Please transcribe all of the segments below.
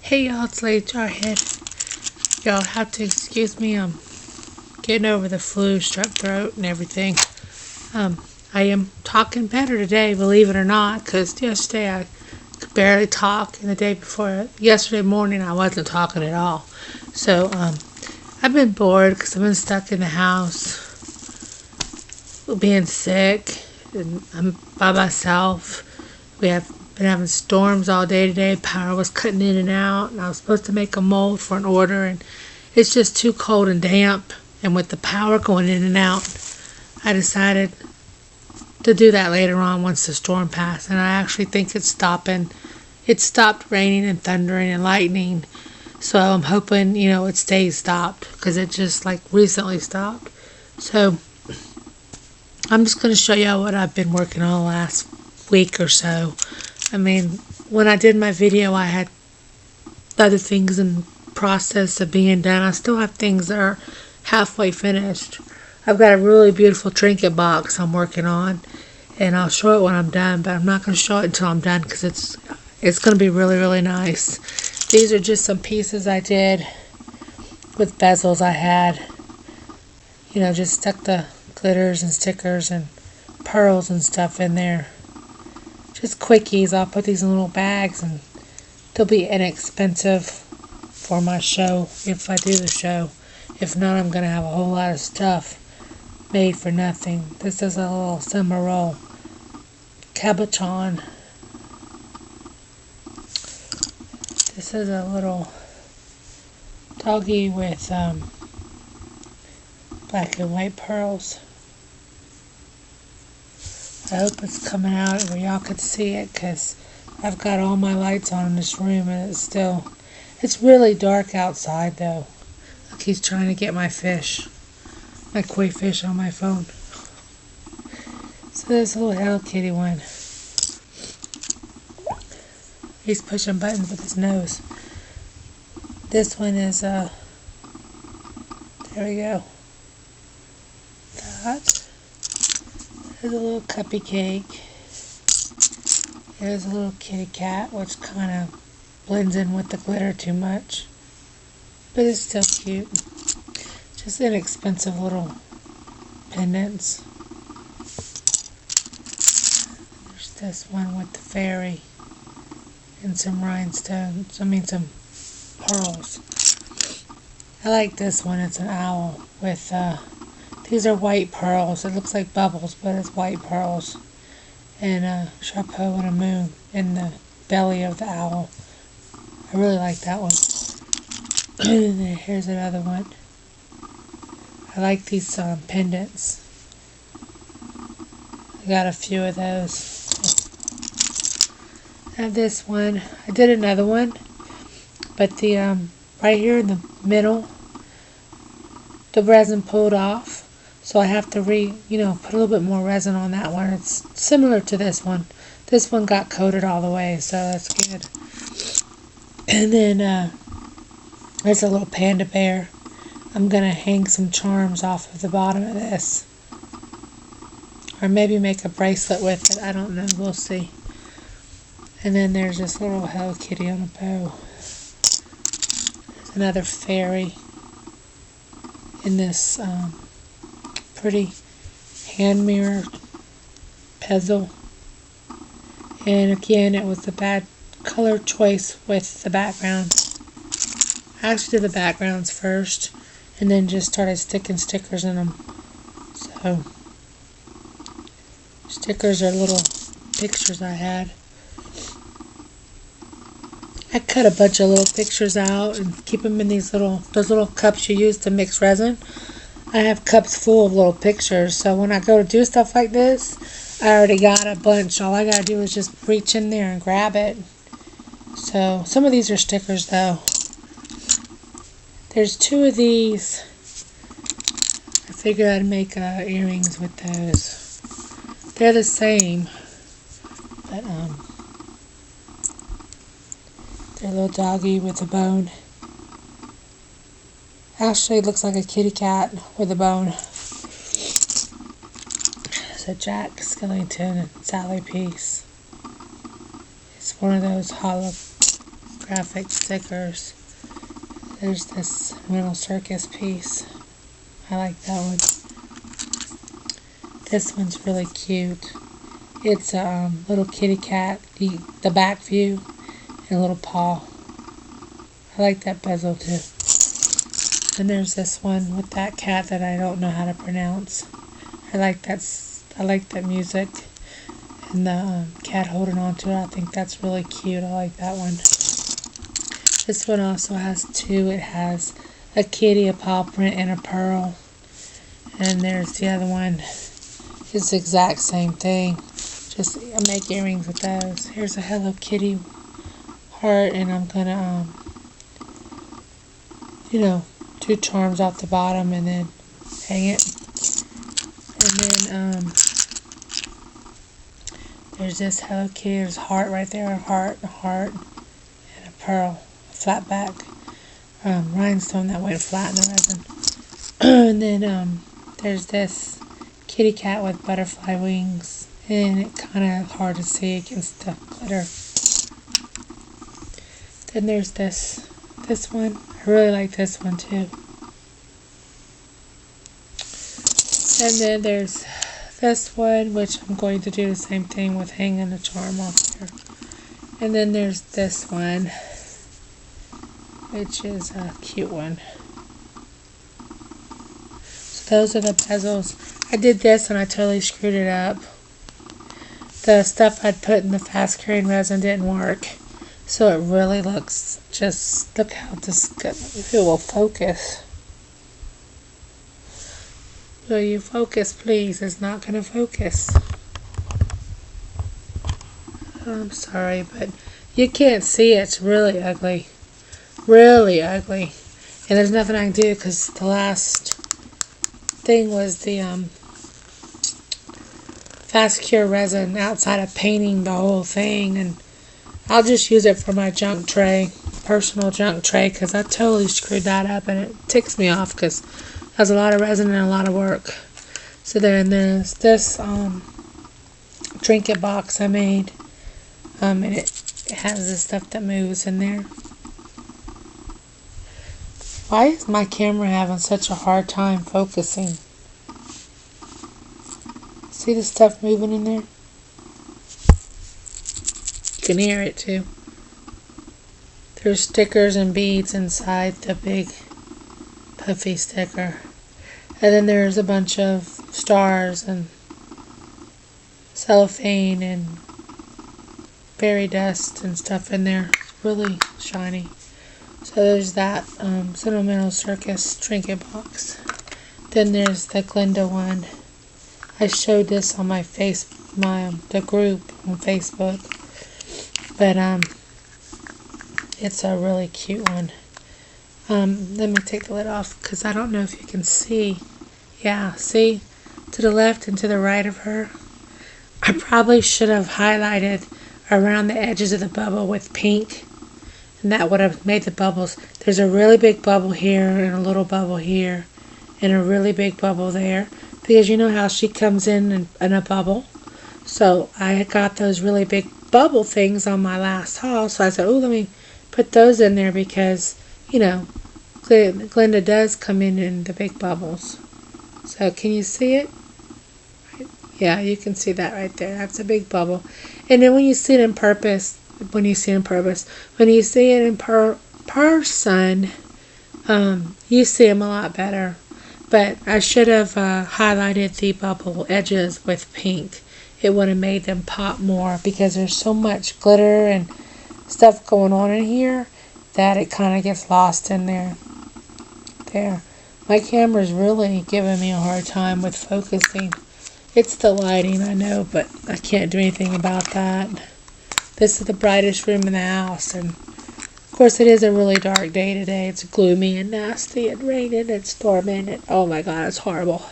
Hey y'all, it's Lady Jarhead. Y'all have to excuse me, I'm getting over the flu, strep throat, and everything. I am talking better today, believe it or not, because yesterday I could barely talk, and the day before, yesterday morning, I wasn't talking at all. So, I've been bored because I've been stuck in the house, being sick, and I'm by myself. We have been having storms all day today. Power was cutting in and out, and I was supposed to make a mold for an order, and it's just too cold and damp. And with the power going in and out, I decided to do that later on once the storm passed. And I actually think it's stopping. It stopped raining and thundering and lightning. So I'm hoping, it stays stopped because it just like recently stopped. So I'm just going to show y'all what I've been working on the last week or so. I mean, when I did my video, I had other things in process of being done. I still have things that are halfway finished. I've got a really beautiful trinket box I'm working on, and I'll show it when I'm done, but I'm not going to show it until I'm done because it's going to be really, really nice. These are just some pieces I did with bezels I had. Just stuck the glitters and stickers and pearls and stuff in there. Just quickies. I'll put these in little bags and they'll be inexpensive for my show if I do the show. If not, I'm going to have a whole lot of stuff made for nothing. This is a little summer roll cabochon. This is a little doggy with black and white pearls. I hope it's coming out where y'all could see it because I've got all my lights on in this room and it's really dark outside though. Look, he's trying to get my koi fish on my phone. So there's a little Hello Kitty one. He's pushing buttons with his nose. This one is, there we go. There's a little cuppy cake. There's a little kitty cat, which kind of blends in with the glitter too much. But it's still cute. Just inexpensive little pendants. There's this one with the fairy and some rhinestones. Some pearls. I like this one. It's an owl with, these are white pearls. It looks like bubbles, but it's white pearls. And a chapeau and a moon in the belly of the owl. I really like that one. And here's another one. I like these pendants. I got a few of those. I have this one. I did another one, but the right here in the middle, the resin pulled off. So I have to put a little bit more resin on that one. It's similar to this one. This one got coated all the way, so that's good. And then there's a little panda bear. I'm going to hang some charms off of the bottom of this. Or maybe make a bracelet with it. I don't know. We'll see. And then there's this little Hello Kitty on a bow. There's another fairy in this pretty hand mirror bezel. And again, it was a bad color choice with the background. I actually did the backgrounds first and then just started sticking stickers in them. So stickers are little pictures I had. I cut a bunch of little pictures out and keep them in those little cups you use to mix resin. I have cups full of little pictures, so when I go to do stuff like this, I already got a bunch. All I gotta do is just reach in there and grab it. So some of these are stickers though. There's two of these. I figured I'd make earrings with those. They're the same, but they're a little doggy with a bone. Actually, it looks like a kitty cat with a bone. There's a Jack Skellington and Sally piece. It's one of those graphic stickers. There's this little circus piece. I like that one. This one's really cute. It's a little kitty cat, the back view, and a little paw. I like that bezel too. And there's this one with that cat that I don't know how to pronounce. I like that music. And the cat holding on to it. I think that's really cute. I like that one. This one also has two. It has a kitty, a paw print, and a pearl. And there's the other one. It's the exact same thing. Just I make earrings with those. Here's a Hello Kitty heart, and I'm gonna do charms off the bottom and then hang it. And then there's this Hello Kitty. There's a heart right there, a heart, and a pearl, a flat back rhinestone that went flat in the resin. And then there's this kitty cat with butterfly wings, and it's kind of hard to see against the glitter. Then there's this one. I really like this one too. And then there's this one, which I'm going to do the same thing with hanging a charm off here. And then there's this one, which is a cute one. So those are the bezels. I did this and I totally screwed it up. The stuff I'd put in the fast curing resin didn't work. So it really looks, just look how this, if it will focus. Will you focus, please? It's not going to focus. I'm sorry, but you can't see it. It's really ugly. Really ugly. And there's nothing I can do because the last thing was the fast cure resin outside of painting the whole thing. And I'll just use it for my junk tray, personal junk tray, because I totally screwed that up and it ticks me off because has a lot of resin and a lot of work. So then there's this trinket box I made, and it has the stuff that moves in there. Why is my camera having such a hard time focusing? See the stuff moving in there? You can hear it too. There's stickers and beads inside the big puffy sticker. And then there's a bunch of stars and cellophane and fairy dust and stuff in there. It's really shiny. So there's that Sentimental Circus trinket box. Then there's the Glinda one. I showed this on the group on Facebook. But it's a really cute one. Let me take the lid off because I don't know if you can see. Yeah, see? To the left and to the right of her. I probably should have highlighted around the edges of the bubble with pink. And that would have made the bubbles. There's a really big bubble here and a little bubble here. And a really big bubble there. Because you know how she comes in a bubble. So I got those really big bubble things on my last haul. So I said, oh, let me put those in there because, you know, Glinda does come in the big bubbles. So can you see it? Yeah, you can see that right there. That's a big bubble. And then when you see it in person, you see it in person, you see them a lot better. But I should have highlighted the bubble edges with pink. It would have made them pop more because there's so much glitter and stuff going on in here that it kind of gets lost in there. There. My camera's really giving me a hard time with focusing. It's the lighting, I know, but I can't do anything about that. This is the brightest room in the house, and of course it is a really dark day today. It's gloomy and nasty and raining and storming, and oh my god, it's horrible.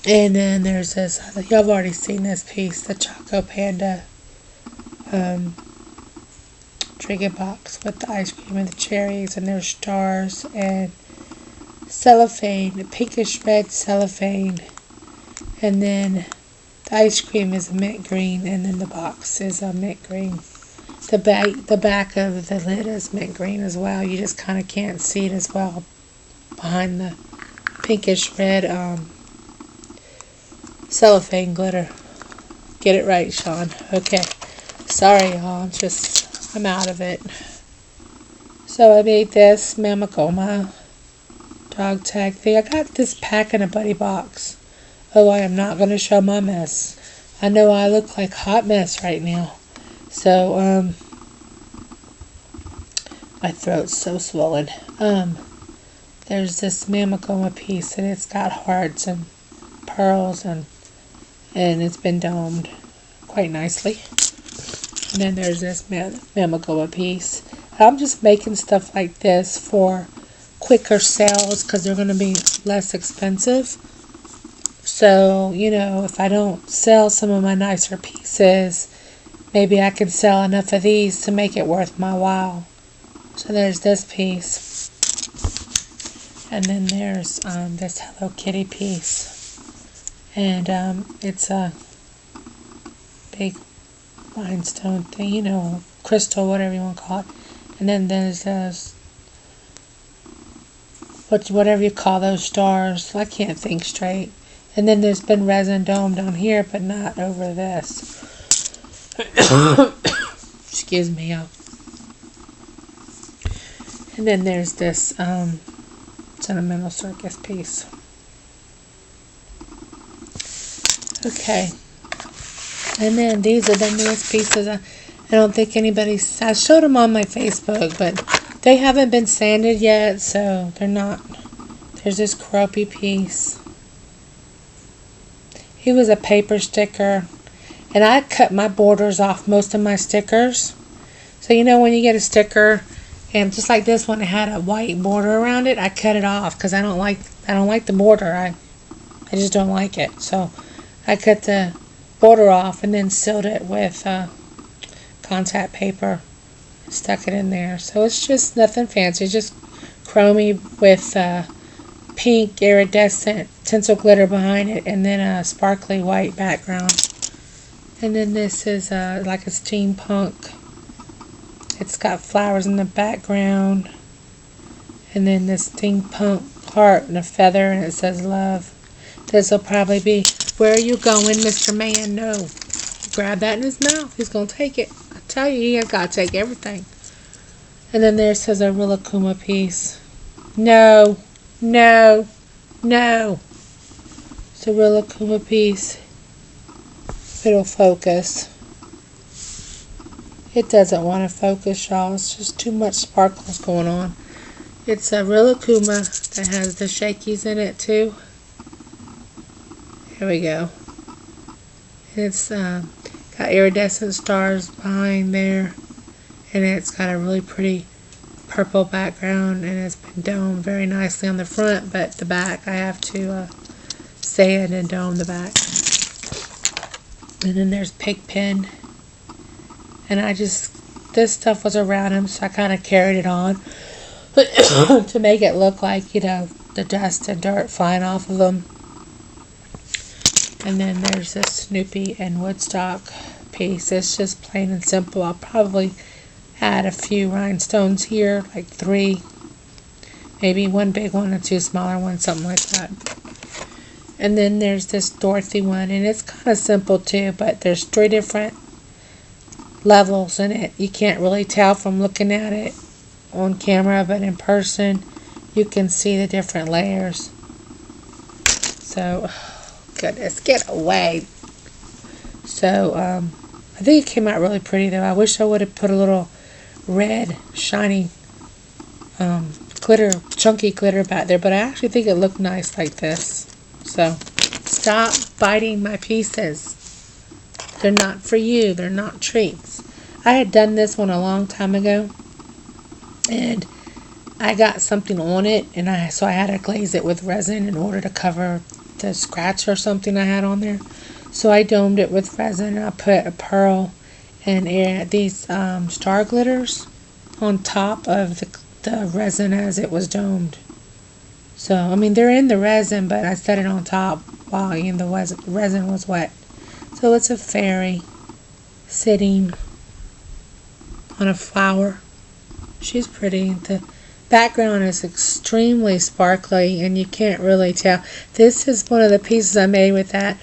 And then there's this, y'all have already seen this piece, the Choco Panda trinket box with the ice cream and the cherries, and there's stars and cellophane, a pinkish red cellophane, and then the ice cream is a mint green, and then the box is a mint green. The back of the lid is mint green as well. You just kind of can't see it as well behind the pinkish red cellophane glitter. Get it right, Sean. Okay. Sorry, y'all. I'm out of it. So I made this Mamagoma dog tag thing. I got this pack in a buddy box. Oh, I am not going to show my mess. I know I look like a hot mess right now. So, my throat's so swollen. There's this Mamagoma piece, and it's got hearts and pearls, and it's been domed quite nicely. And then there's this Mamagoma piece. I'm just making stuff like this for quicker sales because they're going to be less expensive. So, if I don't sell some of my nicer pieces, maybe I can sell enough of these to make it worth my while. So there's this piece. And then there's this Hello Kitty piece. And it's a big rhinestone thing, crystal, whatever you want to call it. And then there's those, whatever you call those stars. I can't think straight. And then there's been resin domed on here, but not over this. Excuse me, y'all. And then there's this Sentimental Circus piece. Okay. And then these are the newest pieces. I don't think I showed them on my Facebook, but they haven't been sanded yet, so they're not. There's this Keroppi piece. He was a paper sticker, and I cut my borders off most of my stickers. So when you get a sticker, and just like this one, it had a white border around it, I cut it off because I don't like the border. I just don't like it. So I cut the border off and then sealed it with contact paper, stuck it in there. So it's just nothing fancy, just chromey with pink iridescent tinsel glitter behind it, and then a sparkly white background. And then this is like a steampunk. It's got flowers in the background, and then this steampunk heart and a feather, and it says love. This will probably be, where are you going, Mr. Man? No. Grab that in his mouth. He's going to take it. I tell you, he has got to take everything. And then there's his Rilakkuma piece. No. No. No. It's a Rilakkuma piece. It'll focus. It doesn't want to focus, y'all. It's just too much sparkles going on. It's a Rilakkuma that has the shakies in it, too. Here we go. It's got iridescent stars behind there, and it's got a really pretty purple background, and it's been domed very nicely on the front, but the back I have to sand and dome the back. And then there's Pigpen, and this stuff was around him, so I kind of carried it on to make it look like, the dust and dirt flying off of them. And then there's this Snoopy and Woodstock piece. It's just plain and simple. I'll probably add a few rhinestones here, like 3. Maybe 1 big one and 2 smaller ones, something like that. And then there's this Dorothy one, and it's kind of simple too, but there's 3 different levels in it. You can't really tell from looking at it on camera, but in person you can see the different layers. So, goodness, get away. So, I think it came out really pretty though. I wish I would have put a little red, shiny, glitter, chunky glitter back there, but I actually think it looked nice like this. So, stop biting my pieces. They're not for you. They're not treats. I had done this one a long time ago, and I got something on it, and so I had to glaze it with resin in order to cover the scratch or something I had on there. So I domed it with resin, and I put a pearl and these star glitters on top of the resin as it was domed. So, I mean, they're in the resin, but I set it on top while the resin was wet. So it's a fairy sitting on a flower. She's pretty. The background is extremely sparkly and you can't really tell. This is one of the pieces I made with that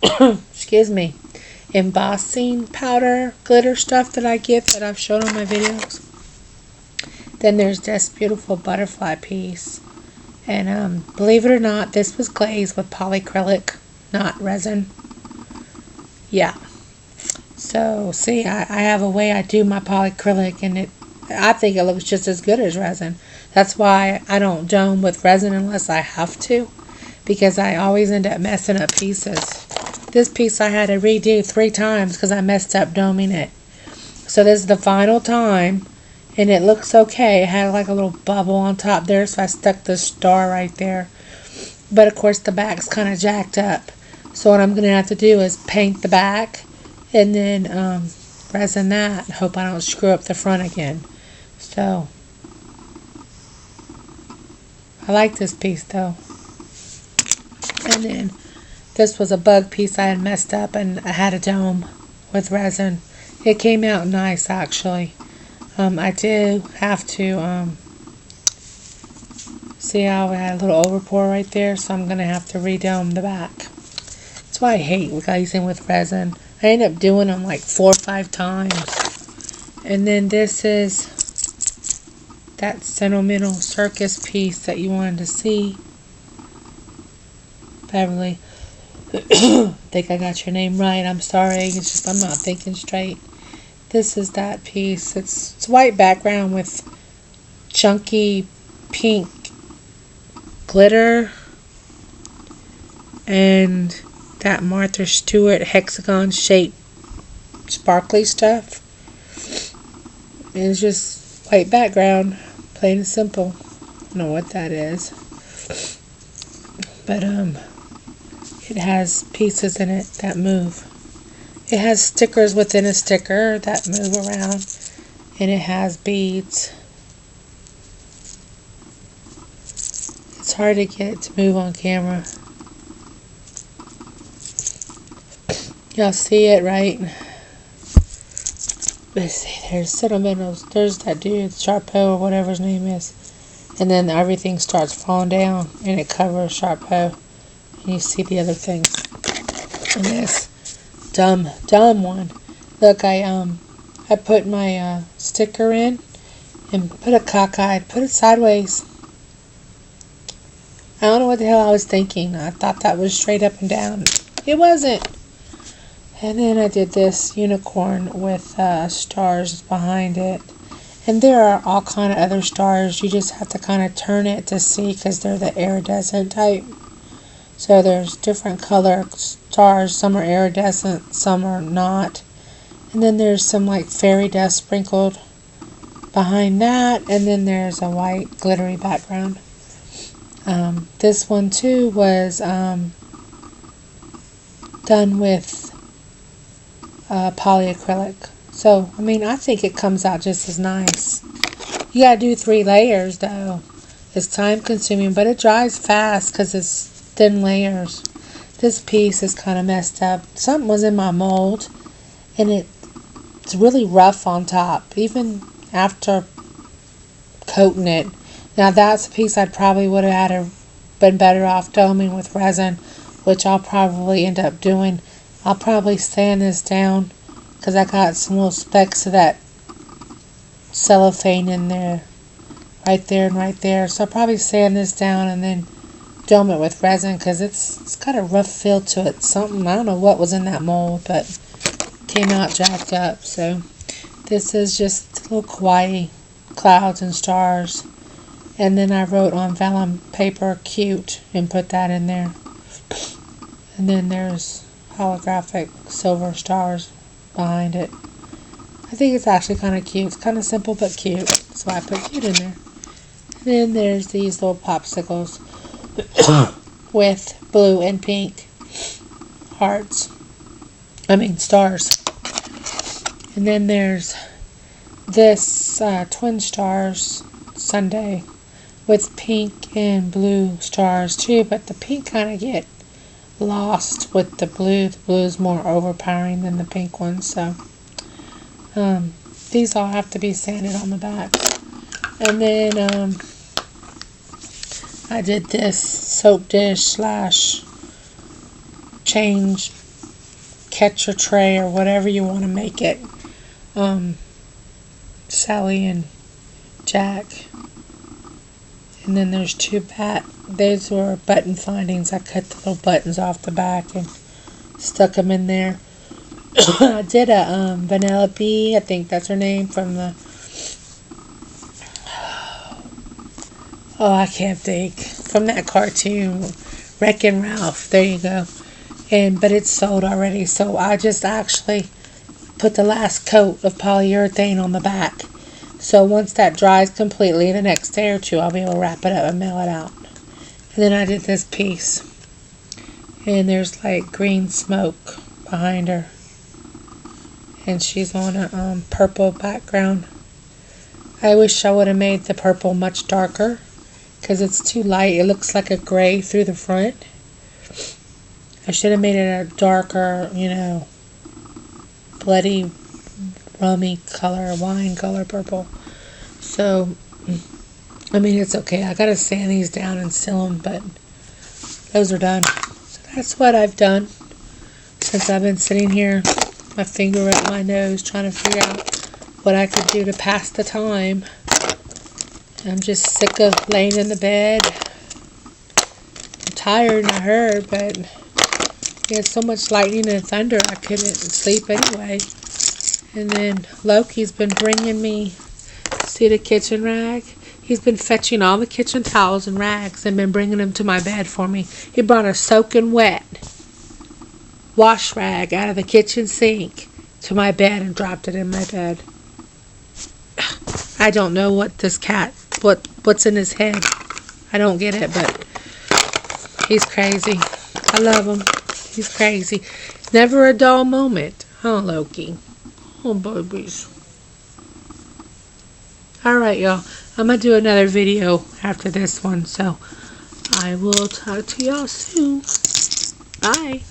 excuse me, embossing powder glitter stuff that I get that I've shown on my videos. Then there's this beautiful butterfly piece. And believe it or not, this was glazed with polyacrylic, not resin. Yeah. So, see, I have a way I do my polyacrylic, and I think it looks just as good as resin. That's why I don't dome with resin unless I have to, because I always end up messing up pieces. This piece I had to redo 3 times because I messed up doming it. So this is the final time, and it looks okay. It had like a little bubble on top there, so I stuck the star right there. But of course the back's kind of jacked up. So what I'm going to have to do is paint the back and then resin that. Hope I don't screw up the front again. So I like this piece though. And then this was a bug piece I had messed up, and I had a dome with resin. It came out nice actually. I do have to see how I had a little overpour right there, so I'm going to have to redome the back. That's why I hate glazing with resin. I end up doing them like 4 or 5 times. And then this is that sentimental circus piece that you wanted to see. Beverly, I think I got your name right. I'm sorry. It's just I'm not thinking straight. This is that piece. It's white background with chunky pink glitter and that Martha Stewart hexagon shaped sparkly stuff. It's just white background, plain and simple. I don't know what that is, but it has pieces in it that move. It has stickers within a sticker that move around, and it has beads. It's hard to get it to move on camera. Y'all see it, right? Let's see, there's sentimentals. There's that dude, Sharpo or whatever his name is. And then everything starts falling down, and it covers Sharpo. And you see the other things. And this dumb one. Look, I put my sticker in and put it cockeyed, put it sideways. I don't know what the hell I was thinking. I thought that was straight up and down. It wasn't. And then I did this unicorn with stars behind it. And there are all kind of other stars. You just have to kind of turn it to see, because they're the iridescent type. So there's different color stars. Some are iridescent, some are not. And then there's some like fairy dust sprinkled behind that. And then there's a white glittery background. This one too was done with polyacrylic. So, I mean, I think it comes out just as nice. You gotta do 3 layers though. It's time consuming, but it dries fast because it's thin layers. This piece is kind of messed up. Something was in my mold, and it's really rough on top, even after coating it. Now that's a piece I probably would have had been better off doming with resin, which I'll probably end up doing. I'll probably sand this down because I got some little specks of that cellophane in there, right there and right there. So I'll probably sand this down and then dome it with resin, because it's got a rough feel to it. Something, I don't know what was in that mold, but came out jacked up. So this is just little kawaii clouds and stars. And then I wrote on vellum paper cute and put that in there. And then there's holographic silver stars behind it. I think it's actually kind of cute. It's kind of simple but cute. That's why I put cute in there. And then there's these little popsicles with blue and pink hearts. I mean stars. And then there's this twin stars sundae with pink and blue stars too, but the pink kind of get lost with the blue. The blue is more overpowering than the pink one. So These all have to be sanded on the back. And then I did this soap dish / change catcher tray or whatever you want to make it. Sally and Jack. And then there's these were button findings. I cut the little buttons off the back and stuck them in there. I did a Vanellope, I think that's her name, from the, I can't think, from that cartoon, Wreck-It Ralph. There you go. But it's sold already, so I just actually put the last coat of polyurethane on the back. So once that dries completely, the next day or two, I'll be able to wrap it up and mail it out. And then I did this piece, and there's like green smoke behind her, and she's on a purple background. I wish I would have made the purple much darker, because it's too light. It looks like a gray through the front. I should have made it a darker, bloody, rummy color, wine color purple. So, I mean, it's okay. I gotta sand these down and seal them, but those are done. So that's what I've done since I've been sitting here, my finger up my nose, trying to figure out what I could do to pass the time. I'm just sick of laying in the bed. I'm tired and I heard, but we had so much lightning and thunder I couldn't sleep anyway. And then Loki's been bringing me, see the kitchen rag? He's been fetching all the kitchen towels and rags and been bringing them to my bed for me. He brought a soaking wet wash rag out of the kitchen sink to my bed and dropped it in my bed. I don't know what this cat, what's in his head. I don't get it, but he's crazy. I love him. He's crazy. Never a dull moment. Oh, Loki. Oh, babies. Alright, y'all. I'm going to do another video after this one, so I will talk to y'all soon. Bye.